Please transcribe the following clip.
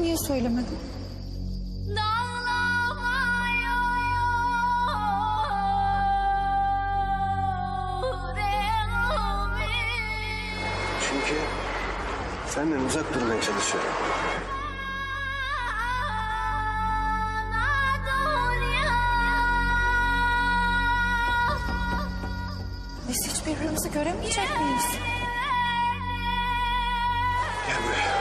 niye söylemedin? Çünkü senden uzak durmaya çalışıyorum. Biz hiç birbirimizi göremeyecek miyiz? Gel buraya.